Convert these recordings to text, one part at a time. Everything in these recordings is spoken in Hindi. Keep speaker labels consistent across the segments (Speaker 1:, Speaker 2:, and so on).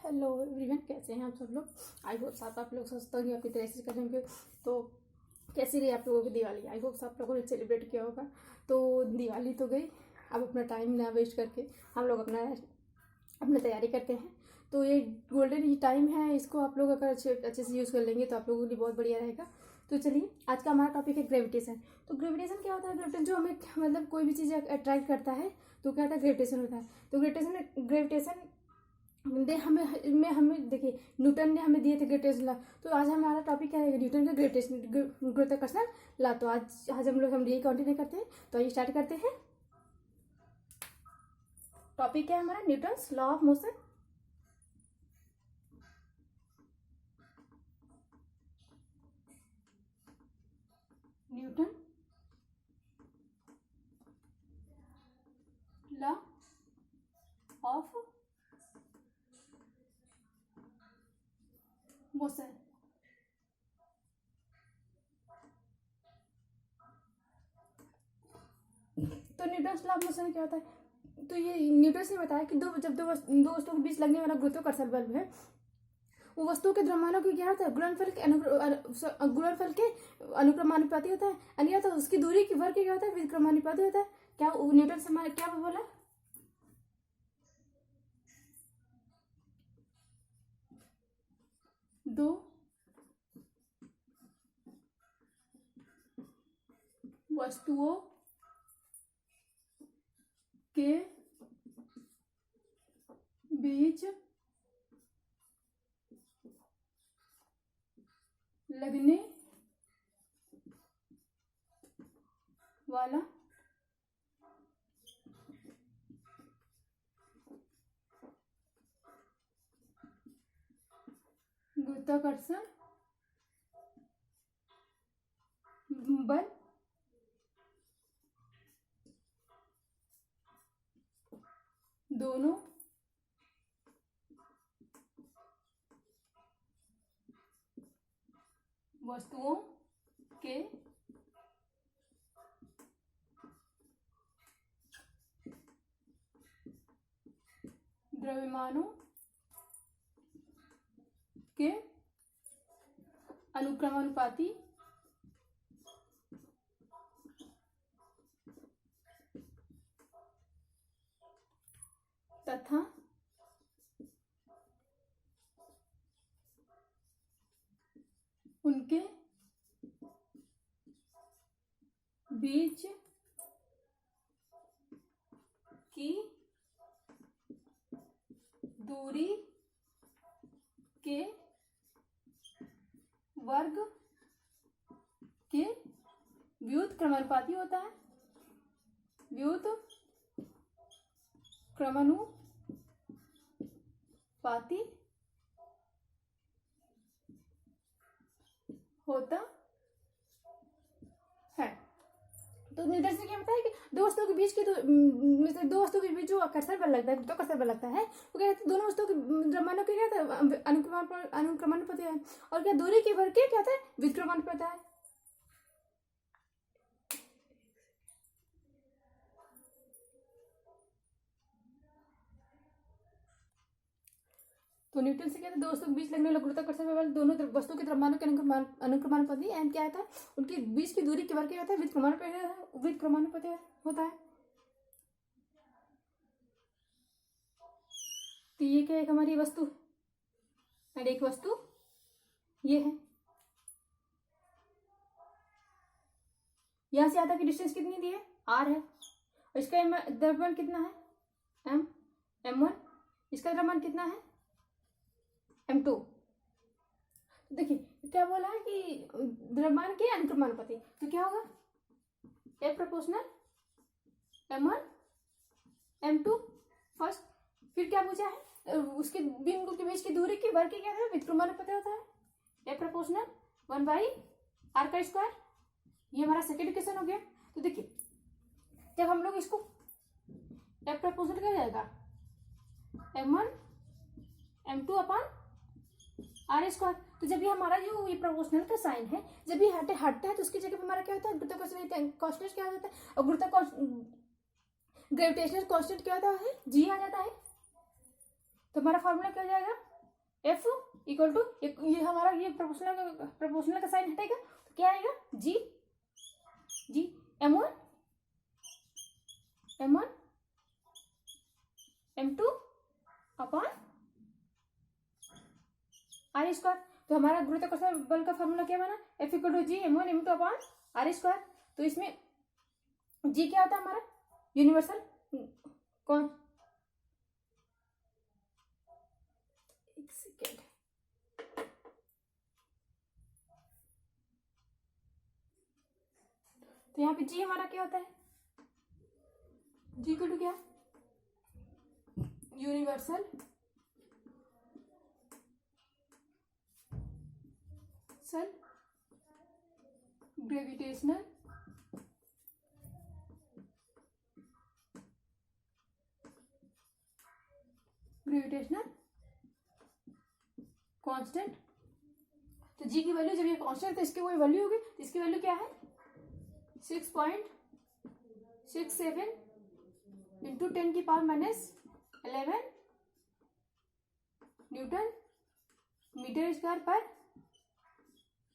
Speaker 1: हेलो एवरीवन, कैसे हैं आप सब लोग। आई होप आप लोग स्वस्थ होंगे, अपनी तरह से करेंगे। तो कैसी रही आप लोगों की दिवाली। आई होप आप लोगों ने सेलिब्रेट किया होगा। तो दिवाली तो गई, अब अपना टाइम ना वेस्ट करके हम लोग अपना तैयारी करते हैं। तो ये गोल्डन टाइम है, इसको आप लोग अगर अच्छे से यूज़ कर लेंगे तो आप लोगों के लिए बहुत बढ़िया रहेगा। तो चलिए, आज का हमारा टॉपिक है ग्रेविटेशन। तो ग्रेविटेशन क्या होता है? ग्रेविटेशन जो हमें मतलब कोई भी चीज़ अट्रैक्ट करता है तो क्या होता है? ग्रेविटेशन होता है। तो ग्रेविटेशन हमें देखिए, न्यूटन ने हमें दिए थे ग्रेविटेशन ला। तो आज हमारा टॉपिक क्या है? न्यूटन का गुरुत्वाकर्षण ला। तो आज हम यही कंटिन्यू करते हैं। तो आइए स्टार्ट करते हैं। टॉपिक है हमारा Newton's law of motion. Newton law of motion. तो न्यूटन्स लॉ ऑफ मोशन क्या होता है? तो ये न्यूटन ने बताया कि दो वस्तुओं के बीच लगने वाला गुरुत्वाकर्षण बल है, वो वस्तुओं के द्रव्यमानों की क्या होता है? गुणनफल के अनुक्रमानुपाती होता है। यानी क्या होता है? उसकी दूरी की वर्ग क्या होता है? व्युत्क्रमानुपाती होता है। क्या न्यूटन से हमारे क्या बोला? दो वस्तुओं के बीच लगने वाला गुरुत्वाकर्षण बल दोनों वस्तुओं के द्रव्यमानों के अनुक्रमानुपाती तथा उनके बीच की दूरी के वर्ग के व्युत्क्रमानुपाती होता है। व्युत्क्रमानुपाती होता है। तो न्यूटन ने क्या बताया कि दो वस्तुओं के बीच जो आकर्षण बल लगता है, गुरुत्वाकर्षण बल लगता है, वो क्या है? दोनों वस्तुओं के द्रव्यमानों के क्या था? अनुक्रमानुपाती है। और क्या दूरी के वर्ग के क्या था? व्युत्क्रमानुपाती है। तो न्यूटन से क्या था? दो वस्तुओं के बीच लगने वाला गुरुत्वाकर्षण बल दोनों वस्तुओं के द्रव्यमानों के अनुक्रमानुपाती एंड क्या था? उनके बीच की दूरी के वर्ग क्या होता है? व्युत्क्रमानुपाती होता है। तो ये क्या है? हमारी वस्तु और एक वस्तु ये है। यहां से आता की डिस्टेंस कितनी दी है? r है। और इसका द्रव्यमान कितना है? m1। इसका द्रव्यमान कितना है? m2। देखिए क्या बोला है कि द्रव्यमान के अनुक्रमानुपाती। तो क्या होगा? F proportional m1 m2 first. फिर क्या पूछा है? उसके बिंदु के बीच की दूरी की वर्ग क्या है? व्युत्क्रमानुपाती होता है। F proportional 1/r²। ये हमारा सेकेंड इक्वेशन हो गया। तो देखिए, जब हम लोग इसको F प्रोपोर्शनल क्या जाएगा? m1 m2 upon r²। तो जब ये हमारा जो ये प्रोपोर्शनल का साइन है, जब ये हटता है तो उसकी जगह पे हमारा क्या होता है? गुरुत्वाकर्षण कांस्टेंट क्या हो जाता है? और ग्रेविटेशनल कांस्टेंट क्या होता है? g आ जाता है। तो हमारा फॉर्मूला क्या हो जाएगा? एफ इक्वल टू, ये हमारा ये प्रोपोर्शनल का साइन हटेगा तो क्या आएगा, जी M1 M2 upon r square. तो हमारा गुरुत्वाकर्षण बल का फॉर्मूला क्या बना, F equal to G M1 M2 upon r square. तो इसमें जी क्या होता है हमारा, यूनिवर्सल कौन, एक सेकेंड, तो यहाँ पे जी हमारा क्या होता है, जी इक्वल टू क्या, यूनिवर्सल ग्रेविटेशनल कांस्टेंट। तो जी की वैल्यू जब ये कांस्टेंट तो इसकी वही वैल्यू होगी, तो इसकी वैल्यू क्या है 6.67 इंटू 10 की पावर -11 न्यूटन मीटर स्क्वायर पर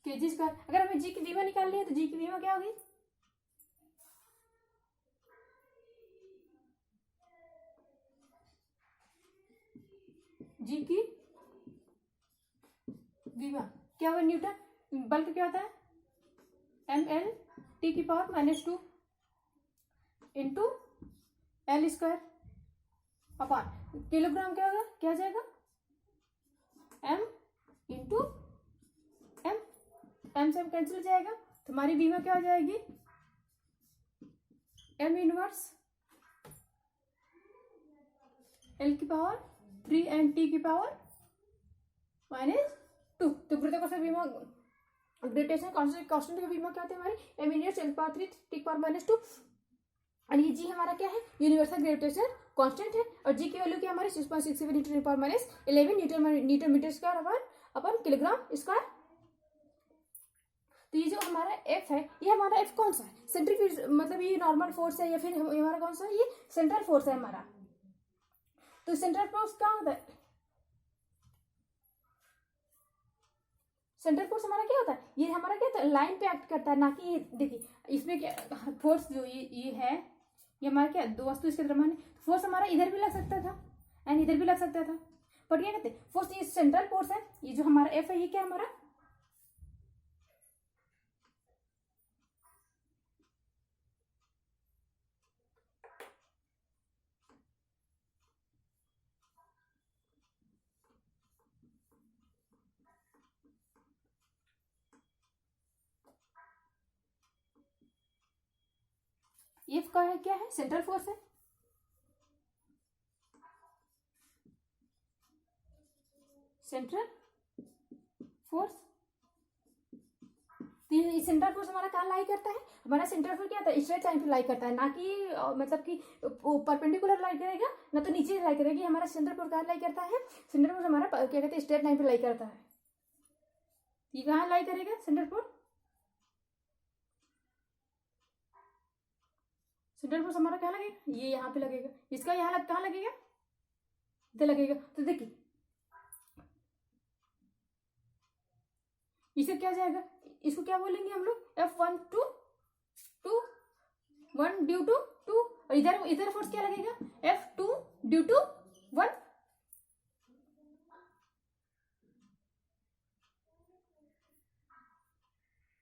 Speaker 1: केजी स्क्वायर। अगर हमें जी की वीमा निकालनी है तो जी की वीमा क्या होगी, जी की वीमा क्या होगा, न्यूटन, बल्क क्या होता है ml t की power -2 into L square upon kilogram क्या होगा, क्या आ जाएगा m इंटू m, m से कैंसिल हो जाएगा तो हमारी वीमा क्या हो जाएगी m इनवर्स l की पावर 3 एंड t की पावर -2। तो गुरुत्वाकर्षण बीमा ग्रेविटेशन कांस्टेंट का बीमा क्या होता है हमारी m inverse l power 3 t की पावर -2। और ये जी हमारा क्या है, यूनिवर्सल ग्रेविटेशन कांस्टेंट है। और जी की वैल्यू क्या हमारी 6.67 into 10 power -11 newton metre square upon kilogram square. तो ये जो हमारा एफ है, ये हमारा एफ कौन सा है, सेंट्रीफ्यूज, मतलब ये नॉर्मल फोर्स है या फिर हमारा कौन सा है, ये सेंट्रल फोर्स है हमारा। तो सेंट्रल फोर्स क्या होता है, सेंट्रल फोर्स हमारा क्या होता है, ये हमारा क्या होता है, लाइन पे एक्ट करता है, ना कि देखिए इसमें क्या फोर्स जो ये है, ये हमारा क्या दो वस्तु इसके द्रव्यमान है, फोर्स हमारा इधर भी लग सकता था एंड इधर भी लग सकता था, बट क्या कहते हैं फोर्स, ये सेंट्रल फोर्स है। ये जो हमारा एफ है ये क्या हमारा, एफ का है क्या है, सेंट्रल फोर्स है। सेंट्रल फोर्स, तो ये सेंट्रल फोर्स हमारा कहाँ लाई करता है, हमारा सेंट्रल फोर्स क्या होता है, स्ट्रेट लाइन पे लाई करता है, ना कि मतलब कि परपेंडिकुलर लाई करेगा ना तो नीचे लाई करेगी। हमारा सेंट्रल फोर्स कहाँ लाई करता है, सेंट्रल फोर्स हमारा क्या कहते हैं स्ट्रेट लाइन पे लाई करता है। ये कहाँ लाई करेगा सेंट्रल फोर्स, सेंट्रल फोर्स हमारा कहाँ लगेगा, ये यहाँ पे लगेगा, इसका यहाँ कहाँ लगेगा, इधर लगेगा। तो देखिए इसे क्या जाएगा, इसको क्या बोलेंगे हम लोग, F1 टू 1 ड्यू टू 2, और इधर फोर्स क्या लगेगा F2 ड्यू टू 1।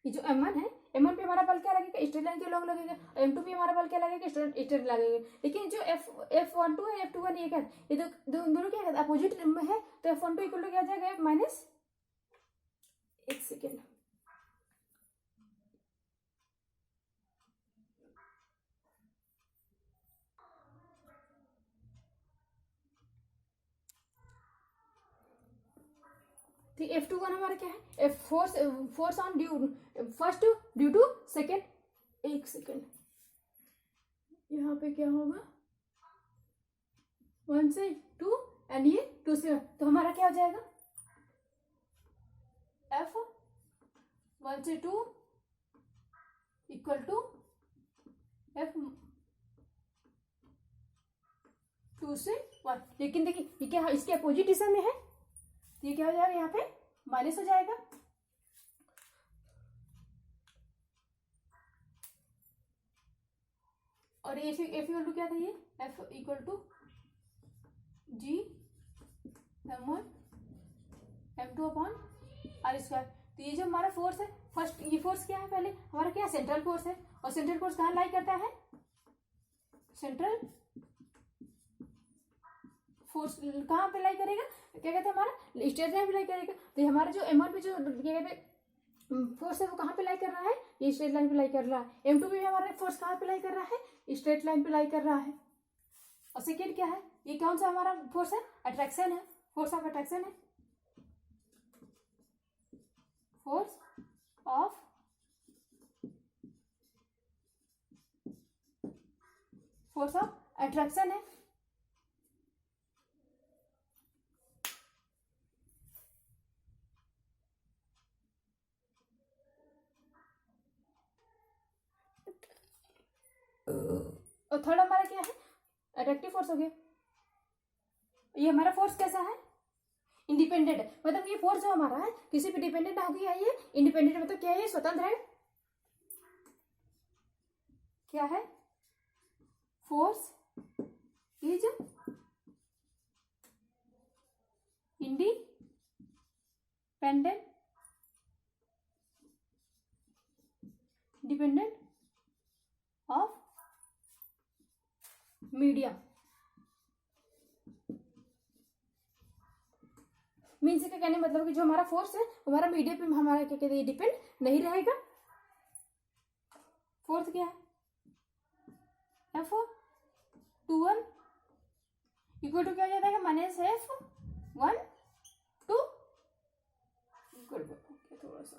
Speaker 1: ये जो M1 है, M1 पे हमारा बल क्या लगेगा, स्ट्रेट लाइन के लॉन्ग लगेगा। M2 पे हमारा बल क्या लगेगा, स्ट्रेट लगेगा। लेकिन जो F12 है F21 ये क्या है, ये दोनों क्या है अपोजिट में है, तो F12 इक्वल टू क्या जाएगा माइनस, एक सेकेंड, तो F21 हमारा क्या है, force on due first due to second, एक सेकेंड, यहाँ पे क्या होगा 1 से 2 एंड ये 2 से 1, तो हमारा क्या हो जाएगा F1 से 2 इक्वल टू F2 से 1। लेकिन देखिए ये क्या इसके अपोजिट दिशा में है, तो ये क्या हो जाएगा, यहाँ पे माइनस हो जाएगा। और एफ इक्वल टू क्या था, ये F equal to G m1 m2 upon r square. तो ये जो हमारा फोर्स है, फर्स्ट ये फोर्स क्या है, पहले हमारा क्या सेंट्रल फोर्स है, और सेंट्रल फोर्स कहाँ लाई करता है, सेंट्रल फोर्स कहाँ पे लाई करेगा, क्या कहते हैं, हमारा स्ट्रेट लाइन पे लाई करेगा। तो हमारा जो m1 पे जो क्या कहते हैं फोर्स है वो कहाँ पे लाई कर रहा है, ये स्ट्रेट लाइन पे लाई कर रहा है। m2 पे हमारा फोर्स कहाँ पे लाई कर रहा है, स्ट्रेट लाइन पे लाई कर रहा है। और सेकेंड क्या है, ये कौन सा हमारा फोर्स है, अट्रैक्शन है, फोर्स ऑफ अट्रैक्शन है, फोर्स ऑफ अट्रैक्शन है। और थर्ड हमारा क्या है, अट्रैक्टिव फोर्स हो गया। ये हमारा फोर्स कैसा है, इंडिपेंडेंट है, मतलब ये फोर्स जो हमारा है किसी पे डिपेंडेंट ना होगी, ये इंडिपेंडेंट मतलब क्या है, ये स्वतंत्र है। क्या है, force is independent dependent of medium. Means का कहने मतलब कि जो हमारा फोर्स है हमारा मीडियम पे हमारा क्या कहते हैं डिपेंड नहीं रहेगा। फोर्थ क्या है, F21 इक्वल टू क्या हो जाता है, माइनस F12 इक्वल टू थोड़ा सा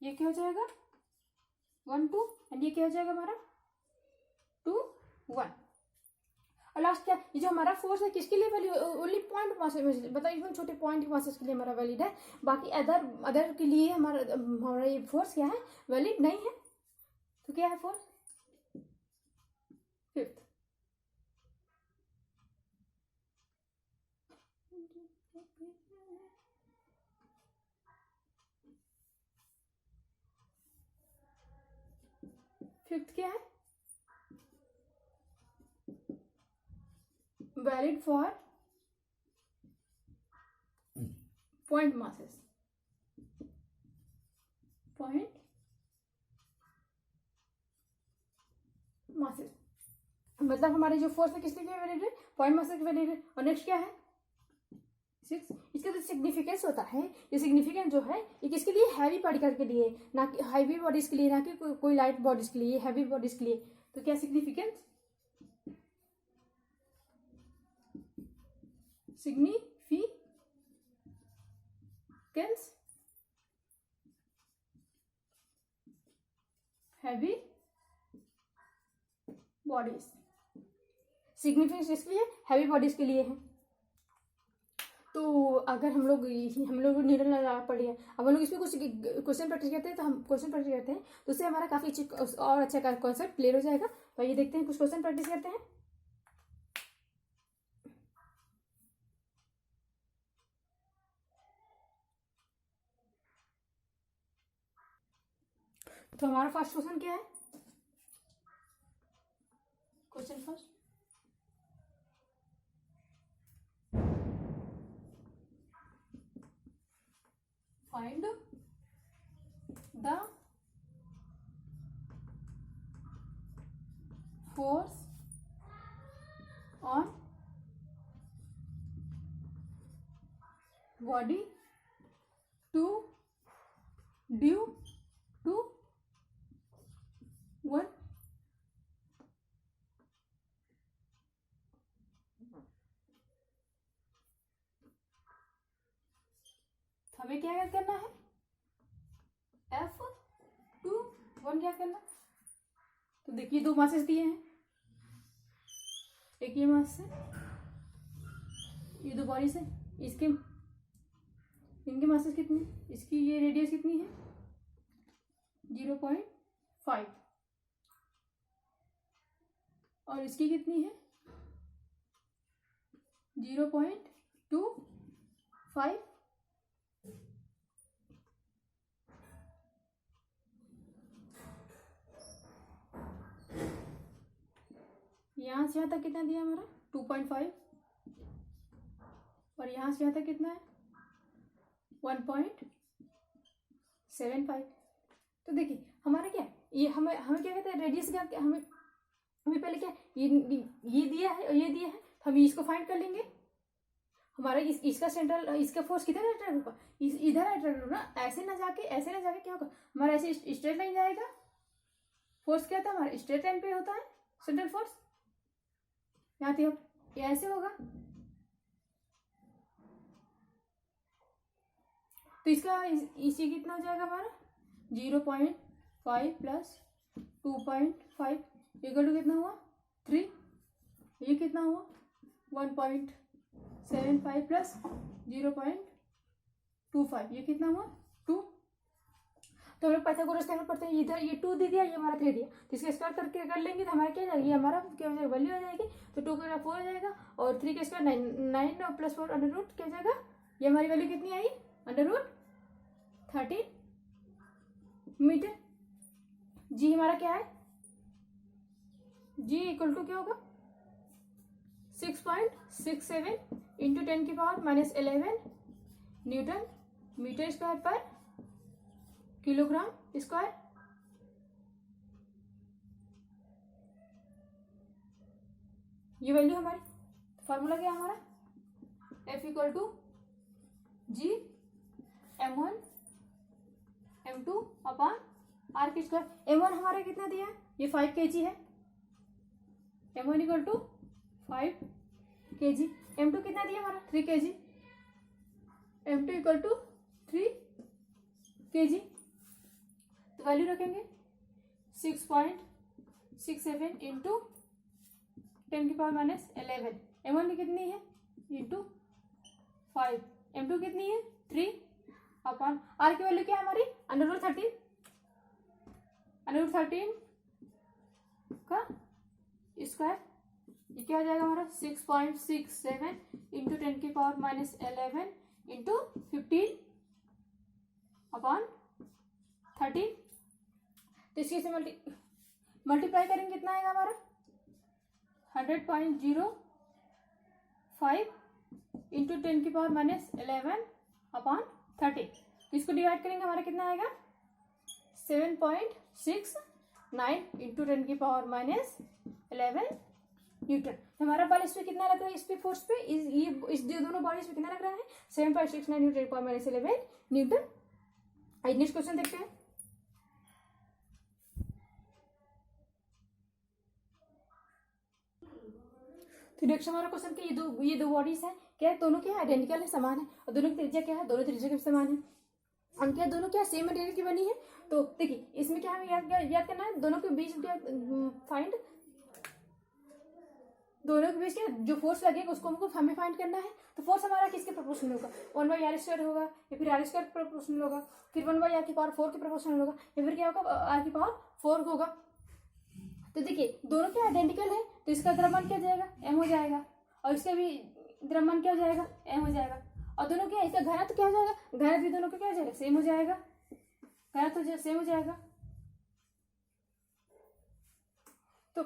Speaker 1: ये क्या हो जाएगा 1 2 एंड ये क्या हो जाएगा हमारा 2 1। और लास्ट क्या, ये जो हमारा फोर्स है किसके लिए वैलिड, ओनली पॉइंट मासेस में, बताइए एकदम छोटे पॉइंट मासेस के लिए हमारा वैलिड है, बाकी अदर के लिए हमारा ये फोर्स क्या है, वैलिड नहीं है। तो क्या है फोर्स, फिफ्थ क्या है, वैलिड फॉर पॉइंट मासेस, मतलब हमारे जो फोर्स है किसके लिए वैलिड है, पॉइंट मासेस के वैलिड है। और नेक्स्ट क्या है 6, इसका जो सिग्निफिकेंस होता है, ये सिग्निफिकेंस जो है ये किसके लिए, हैवी पार्टिकल के लिए, ना कि हैवी बॉडीज के लिए, ना कि कोई लाइट बॉडीज के लिए, हैवी बॉडीज के लिए। तो क्या सिग्निफिकेंस, हैवी बॉडीज, सिग्निफिकेंस इसके लिए हैवी बॉडीज के लिए है। तो अगर हम लोग न्यूटन लगा पढ़े हैं, अब हम लोग इसमें कुछ क्वेश्चन प्रैक्टिस करते हैं, तो हम क्वेश्चन प्रैक्टिस करते हैं तो उससे हमारा काफी और अच्छा कॉन्सेप्ट क्लियर हो जाएगा। तो ये देखते हैं कुछ क्वेश्चन प्रैक्टिस करते हैं। तो हमारा फर्स्ट क्वेश्चन क्या है, question first, find the force on body two due to 1 हमें क्या करना है, F21 क्या करना। तो देखिए 2 मासेस दिए हैं, एक ये मास है, ये 2 बॉडी से, इसके इनकी मासेस कितनी, इसकी ये रेडियस कितनी है 0.5 और इसकी कितनी है 0.25। यहाँ से यहाँ तक कितना दिया हमारा 2.5 और यहाँ से यहाँ तक कितना है 1.75। तो देखिए हमारा क्या ये हमें हमें क्या कहते हैं रेडियस का, हमें हमें पहले क्या ये दिया है और ये दिया है, तो हम इसको फाइंड कर लेंगे। हमारा इसका सेंट्रल, इसका फोर्स किधर अट्रैक्ट होगा, इधर अट्रैक्ट होगा ना, ऐसे ना जाके क्या होगा हमारा ऐसे स्ट्रेट लाइन जाएगा। फोर्स क्या था हमारा स्ट्रेट लाइन पे होता है सेंट्रल फोर्स, यहाँ पे ये ऐसे होगा। तो इसका इसी कितना हो जाएगा हमारा 0.5 प्लस 2.5 इक्वल टू कितना हुआ 3। ये कितना हुआ 1.75 प्लस 0.25 ये कितना हुआ 2। तो हमें पाइथागोरस थ्योरम पढ़ते हैं, इधर ये 2 दे दिया, ये हमारा 3 दिया, तो इसका स्क्वायर करके कर लेंगे तो हमारा क्या जाएगा, ये हमारा क्या हो जाएगा वैल्यू हो जाएगी। तो 2 का 4 हो जाएगा और 3 का स्क्वायर 9 और प्लस 4 अंडर रूट क्या हो जाएगा, ये हमारी वैल्यू कितनी आई अंडर रूट 13 मीटर। जी हमारा क्या है, जी इक्वल टू क्या होगा 6.67 इंटू 10⁻11 न्यूटन मीटर स्क्वायर पर किलोग्राम स्क्वायर। ये वैल्यू हमारी, फॉर्मूला क्या है हमारा F equal to G m1 m2 upon r की स्क्वायर। m1 हमारा कितना दिया है, ये 5 kg है, m1 equal to 5 kg। m2 कितना दिया हमारा 3 kg, m2 equal to 3 kg। तो वैल्यू रखेंगे 6.67 इंटू 10⁻11 m1 में कितनी है इंटू 5, m2 कितनी है 3 अपॉन r की वैल्यू क्या है हमारी अंडर रूट 13 का स्क्वायर। ये क्या हो जाएगा हमारा 6.67 इंटू 10⁻11 इंटू 15 अपॉन 13। तो इसके से मल्टीप्लाई करेंगे कितना आएगा हमारा 100.05 इंटू 10⁻11 अपॉन 13। तो इसको डिवाइड करेंगे हमारा कितना आएगा 7.69 इंटू 10⁻11 न्यूटन। तो हमारा बल इस पे कितना लग रहा है, इस पे फोर्स पे इस दोनों बॉडीज पे कितना लग रहा है 7.69 इंटू 10⁻11 न्यूटन। नेक्स्ट क्वेश्चन देखते हैं। तो नेक्स्ट हमारा क्वेश्चन कि ये दो बॉडीज है क्या है, दोनों क्या आइडेंटिकल है, समान है, और दोनों की त्रिज्या क्या है, दोनों त्रिज्या के समान है, हम क्या दोनों क्या सेम मटेरियल की बनी है। तो देखिए इसमें क्या हमें याद करना है, दोनों के बीच फाइंड, दोनों के बीच क्या जो फोर्स लगेगा उसको हमको हमें फाइंड करना है। तो फोर्स हमारा किसके प्रोपोर्शनल होगा 1/r² होगा, या फिर r² प्रोपोर्शनल होगा, फिर 1/r⁴ के प्रोपोर्शनल होगा, या फिर क्या होगा r⁴ होगा। तो देखिए दोनों क्या आइडेंटिकल है, तो इसका द्रव्यमान क्या जाएगा m हो जाएगा, और इसका भी द्रव्यमान क्या हो जाएगा m हो जाएगा, और दोनों क्या इसका घनत्व क्या हो जाएगा, घनत्व भी दोनों का क्या हो जाएगा सेम हो जाएगा, घनत्व सेम हो जाएगा। तो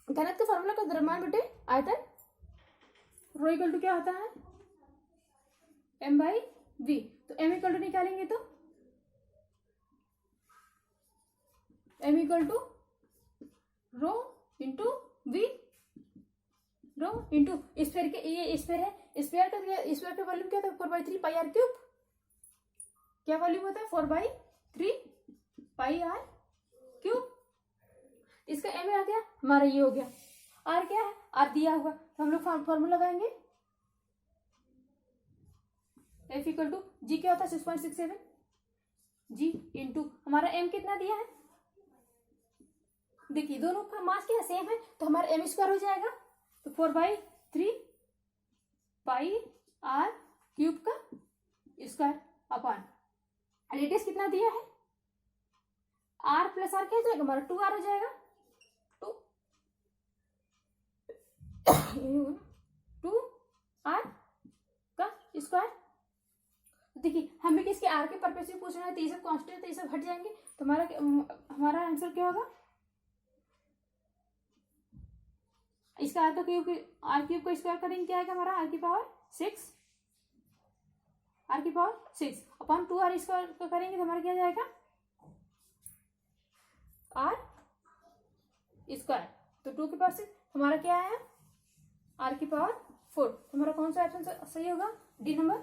Speaker 1: घनत्व फॉर्मूला का द्रव्यमान बटे आयतन, रो इक्वल टू क्या होता है m/v। तो m इक्वल टू निकालेंगे तो m equal to rho into v, rho into sphere के, ये स्फीयर है, स्फीयर का वॉल्यूम क्या था 4/3 पाई r क्यूब, क्या वॉल्यूम होता है 4/3 पाई r क्यूब। इसका m आ गया हमारा, ये हो गया r क्या है r दिया हुआ, तो हम लोग फॉर्मूला लगाएंगे F इक्वल टू जी क्या होता है 6.67 जी इंटू हमारा m कितना दिया है, देखिए दोनों का मास क्या सेम है, तो हमारा m² हो जाएगा, तो 4/3 पाई r क्यूब का स्क्वायर अपॉन रेडियस कितना दिया है r प्लस r क्या हो जाएगा हमारा 2r हो जाएगा 2r का स्क्वायर। देखिए हमें किसके आर के पर्पस से पूछना है तो ये सब कांस्टेंट तो ये सब हट जाएंगे तो हमारा आंसर क्या होगा इसका आर का क्यूब को स्क्वायर करेंगे क्या आएगा हमारा r की पावर 6 अपॉन 2r स्क्वायर करेंगे तो हमारा क्या जाएगा r स्क्वायर। तो 2 के पास से हमारा क्या आया r की पावर 4। हमारा कौन सा ऑप्शन सही होगा डी नंबर।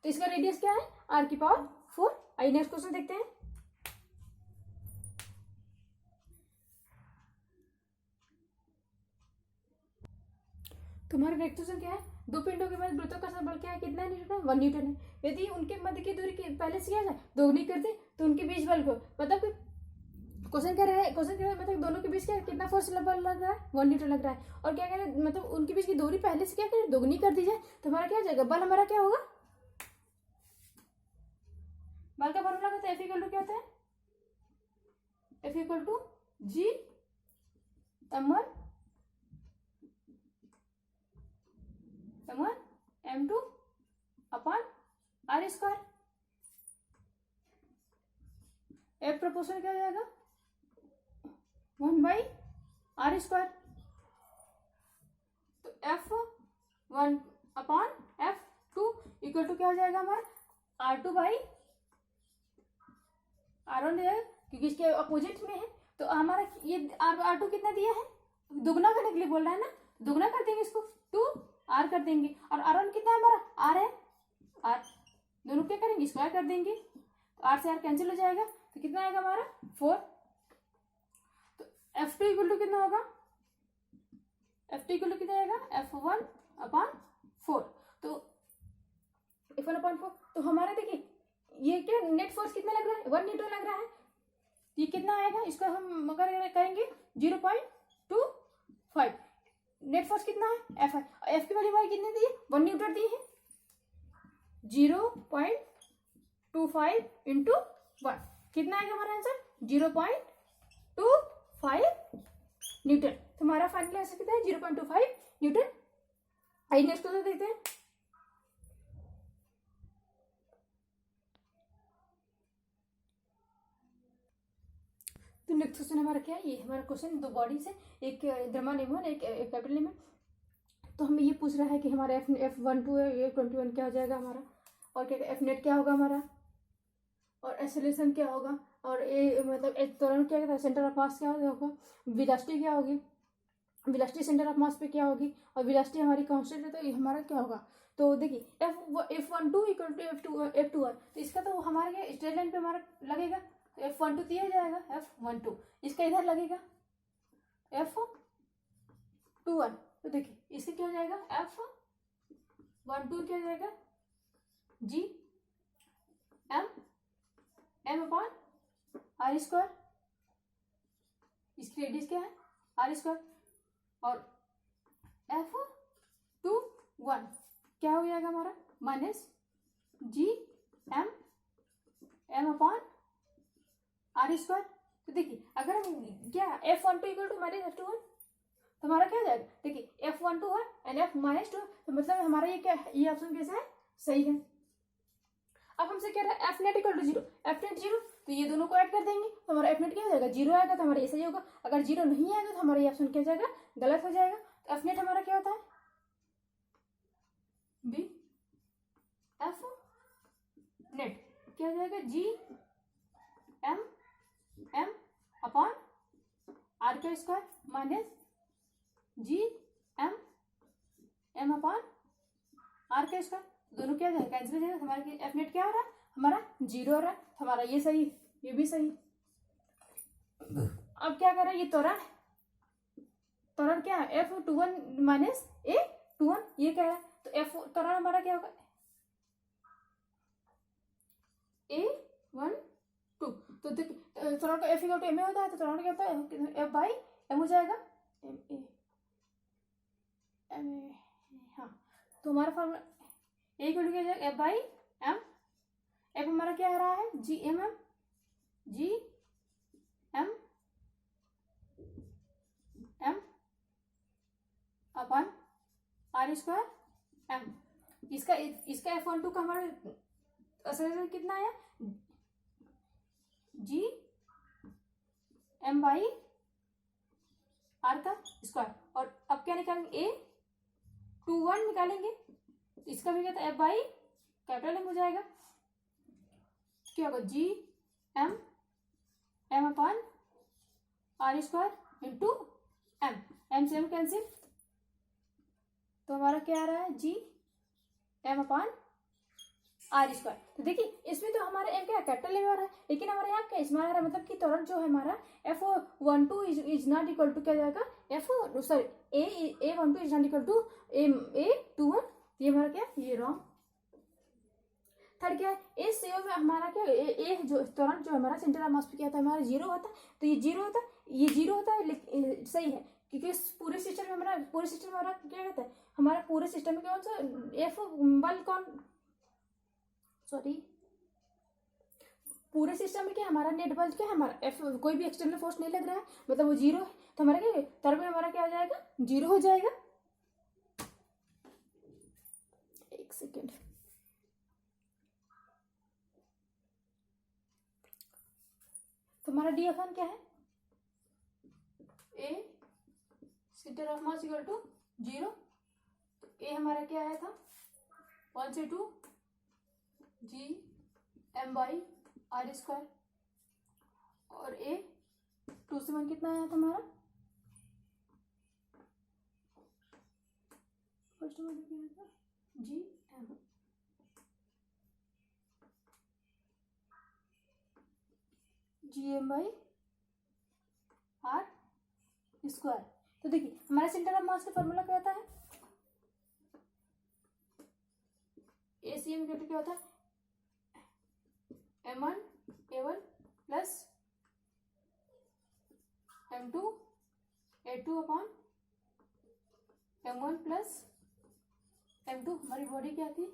Speaker 1: तो इसका रेडियस क्या है r की पावर 4। आइए नेक्स्ट क्वेश्चन देखते हैं। तुम्हारा नेक्स्ट क्वेश्चन क्या है दो पिंडों के मध्य गुरुत्वाकर्षण बल क्या है कितना न्यूटन है 1 न्यूटन है। यदि उनके मध्य की दूरी पहले से क्या है दोगुनी कर दे तो उनके बीच बल को मतलब क्वेश्चन कह रहा है मतलब दोनों के बीच क्या कितना फोर्स बल लग रहा है 1 न्यूटन लग रहा है और क्या कह रहे हैं मतलब उनके बीच की दूरी पहले से क्या करें दोगुनी कर दी जाए तो हमारा क्या हो जाएगा बल हमारा क्या होगा बल का फॉर्मूला होता है F इक्वल टू क्या होता है F equal to G m1 m2 upon r square. F proportional क्या हो जाएगा 1 बाई r स्क्वायर। तो F1 upon F2 equal to क्या हो जाएगा हमारा R2 बाई R1 है क्योंकि इसके अपोजिट में है। तो हमारा ये R2 कितना दिया है दुगना करने के लिए बोल रहा है ना दुगना कर देंगे इसको 2r कर देंगे और R1 कितना है हमारा r है r दोनों क्या करेंगे स्क्वायर कर देंगे तो r से r कैंसिल हो जाएगा तो कितना आएगा हमारा 4। तो F2 इक्वल टू कितना होगा F2 इक्वल टू कितना आएगा F1 अपॉन 4। तो F1 अपॉन 4 तो हमारा देखिए ये क्या नेट फोर्स कितना लग रहा है 1 न्यूटन लग रहा है। ये कितना आएगा इसको हम अगर करेंगे 0.25 नेट फोर्स कितना है F है और F की वैल्यू हमारी कितनी दी है 1 न्यूटन दी है 0.25 इंटू 1 कितना आएगा हमारा आंसर 0.25 न्यूटन। तो हमारा फाइनल आंसर कितना है 0.25 न्यूटन। आइए नेक्स्ट क्वेश्चन देखते हैं। तो नेक्स्ट क्वेश्चन हमारा क्या है ये हमारा क्वेश्चन दो बॉडी से एक द्रव्यमान m1 एक कैपिटल m1। तो हमें ये पूछ रहा है कि हमारा F12 है F21 क्या हो जाएगा हमारा और क्या F नेट क्या होगा हमारा और एक्सेलरेशन क्या होगा और ये मतलब एक त्वरण क्या कहता है सेंटर ऑफ मास क्या होगा वेलोसिटी क्या होगी वेलोसिटी सेंटर ऑफ मास पे क्या होगी और वेलोसिटी हमारी कांस्टेंट है तो ये हमारा क्या होगा। तो देखिए F12 इक्वल टू F21 तो इसका तो हमारे क्या स्ट्रेट लाइन पे हमारा लगेगा तो F12 दिया जाएगा F12 इसका इधर लगेगा F21 तो देखिए इससे क्या हो जाएगा F12 क्या हो जाएगा G m upon r square इसकी रेडियस क्या है r स्क्वायर और F21 क्या हो जाएगा हमारा minus G m upon r square. तो देखिए अगर हम क्या F12 equal to minus F21 तो हमारा क्या हो जाएगा देखिए F12 है एंड F माइनस 2 तो मतलब हमारा ये क्या है ये ऑप्शन कैसा है सही है। अब हमसे कह रहा है F net equal to 0 F net 0 तो ये दोनों को ऐड कर देंगे तो हमारा F नेट क्या हो जाएगा 0 आएगा तो हमारा ये सही होगा। अगर 0 नहीं आएगा तो हमारा ये ऑप्शन क्या हो जाएगा गलत हो जाएगा। तो F नेट हमारा क्या होता है B F नेट क्या हो जाएगा G m अपॉन r का square minus G m upon r का स्क्वायर दोनों क्या जाएगा कैंसिल हो जाएगा। हमारा एफ नेट क्या हो रहा है हमारा 0 हो रहा है हमारा ये सही ये भी सही। अब क्या कर रहा है ये त्वरण क्या है F21 माइनस A21 ये कह रहा है तो F त्वरण हमारा क्या होगा A12 तो त्वरण का F इक्वल टू m होता है तो त्वरण क्या होता है F बाई m हो जाएगा m हाँ। तो हमारा फॉर्मूला ए इक्वल टू क्या जाएगा, एफ बाई एम। एफ हमारा क्या आ रहा है, G M M, G M M upon r square M. इसका F12 का हमारा असल कितना है, जी एम बाई आर का स्क्वायर। और अब क्या निकालेंगे, A21 निकालेंगे, इसका भी कहता है F बाई कैपिटल एम हो जाएगा। क्या होगा, G M M upon r square into M. M से एम कैंसिल, तो हमारा क्या आ रहा है, G M upon r square. तो देखिए इसमें तो हमारा एम क्या कैपिटल एम आ रहा है, लेकिन हमारे यहाँ क्या इसमें आ रहा है, मतलब कि त्वरण जो है हमारा F12 is not equal to क्या जाएगा, A12 is not equal to A21। ये हमारा क्या, ये रॉन्ग। थर्ड क्या है, इस सीओ में हमारा क्या ए जो त्वरण जो हमारा सेंटर ऑफ मास पे क्या था हमारा जीरो होता है, तो ये जीरो होता है, ये जीरो होता है, लेकिन सही है क्योंकि इस पूरे सिस्टम में हमारा क्या कहता है, हमारा पूरे सिस्टम में कौन सा एफ बल कौन, सॉरी पूरे सिस्टम में क्या हमारा नेट बल क्या है, हमारा एफ कोई भी एक्सटर्नल फोर्स नहीं लग रहा है, मतलब वो जीरो है, तो हमारा क्या त्वरण में हमारा क्या हो जाएगा, जीरो हो जाएगा। एक सेकेंड, तो हमारा डी एफ क्या है, A center of mass equal to zero. तो ए हमारा क्या आया था, 1 से 2 G M by are square, और ए 2 से 1 कितना आया था हमारा, फर्स्ट वाला क्या था, G M by are square. तो देखिए हमारा सेंटर ऑफ मास का फॉर्मूला क्या होता है, एसीएम क्या होता है, M1 A1 plus M2 A2 upon M1 plus M2। हमारी बॉडी क्या थी,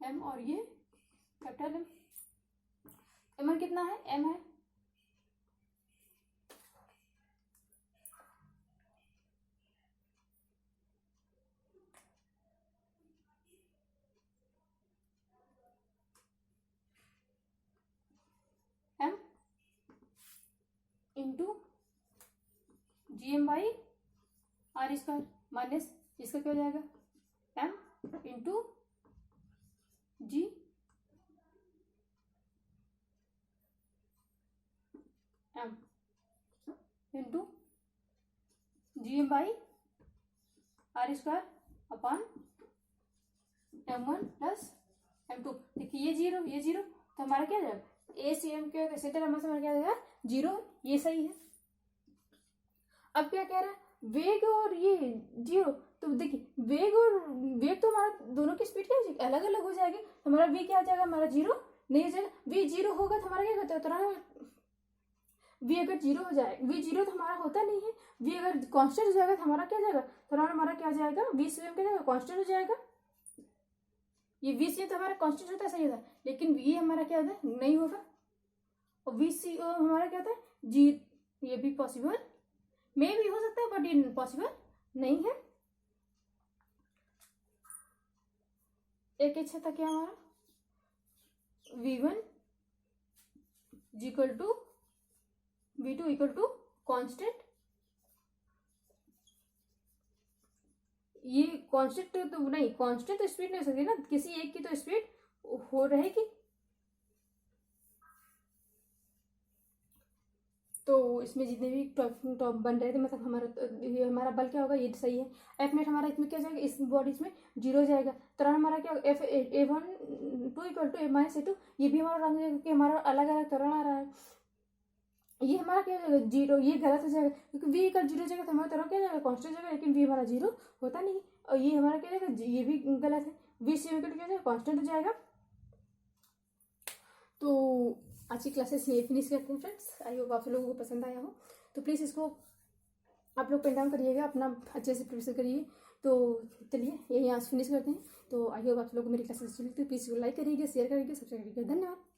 Speaker 1: M और ये कैपिटल M। M1 कितना है, M है, M into G M by are square minus इसका क्या हो जाएगा, M into G M into G M by are square upon M1 plus M2। देखिए ये जीरो ये जीरो, तो हमारा क्या जाएगा, ए सी एम क्या सेंटर हमारा क्या जाएगा, जीरो, ये सही है। अब क्या कह रहा है, वेग और ये जीरो, तो देखिए वेग तो हमारा दोनों की स्पीड क्या अलग अलग हो जाएगी, तो हमारा वी क्या आ जाएगा, हमारा जीरो नहीं हो जाएगा। वी जीरो होगा तो हमारा क्या कहता है, तो वी अगर जीरो हो जाएगा, वी जीरो तो हमारा होता नहीं है, वी अगर कांस्टेंट हो जाएगा तो हमारा क्या जाएगा, तो हमारा क्या जाएगा, वी सी एम क्या जाएगा, कांस्टेंट हो जाएगा। ये वी सी तो हमारा कांस्टेंट होता है, सही होता है, लेकिन वी हमारा क्या होता है, नहीं होगा। और वी सी ओ हमारा क्या होता है, जी, ये भी पॉसिबल मे भी हो सकता है बट ये पॉसिबल नहीं है। एक इच्छा था क्या हमारा, V1 equal to V2 equal to constant, ये कांस्टेंट तो नहीं, कांस्टेंट तो स्पीड नहीं हो सकती ना, किसी एक की तो स्पीड हो रहेगी। तो इसमें जितने भी टॉप बन रहे थे, मतलब ये हमारा बल क्या होगा, ये सही है। एफ नेट हमारा इसमें क्या जाएगा, इस बॉडीज में जीरो जाएगा। त्वरण हमारा क्या होगा, F A1 equal to A -A2, ये भी हमारा रंग जाएगा क्योंकि हमारा अलग अलग त्वरण आ रहा है। ये हमारा क्या हो जाएगा, जीरो, ये गलत हो जाएगा क्योंकि वी अगर जीरो जाएगा तो हमारा त्वरण क्या जाएगा, कांस्टेंट जाएगा, लेकिन वी हमारा जीरो होता नहीं। और ये हमारा क्या जाएगा, ये भी गलत है, वी सी क्या जाएगा, कांस्टेंट हो जाएगा। तो आज की क्लासेस ये फिनिश करते हैं फ्रेंड्स। आई होप आप लोगों को पसंद आया हो, तो प्लीज़ इसको आप लोग पेन डाउन करिएगा, अपना अच्छे से प्रिपेयर करिए। तो चलिए यही आज फिनिश करते हैं। तो आई होप आप लोग को मेरी क्लासेस अच्छी लगती है, प्लीज़ लाइक करिएगा, शेयर करिएगा, सब्सक्राइब करिएगा। धन्यवाद।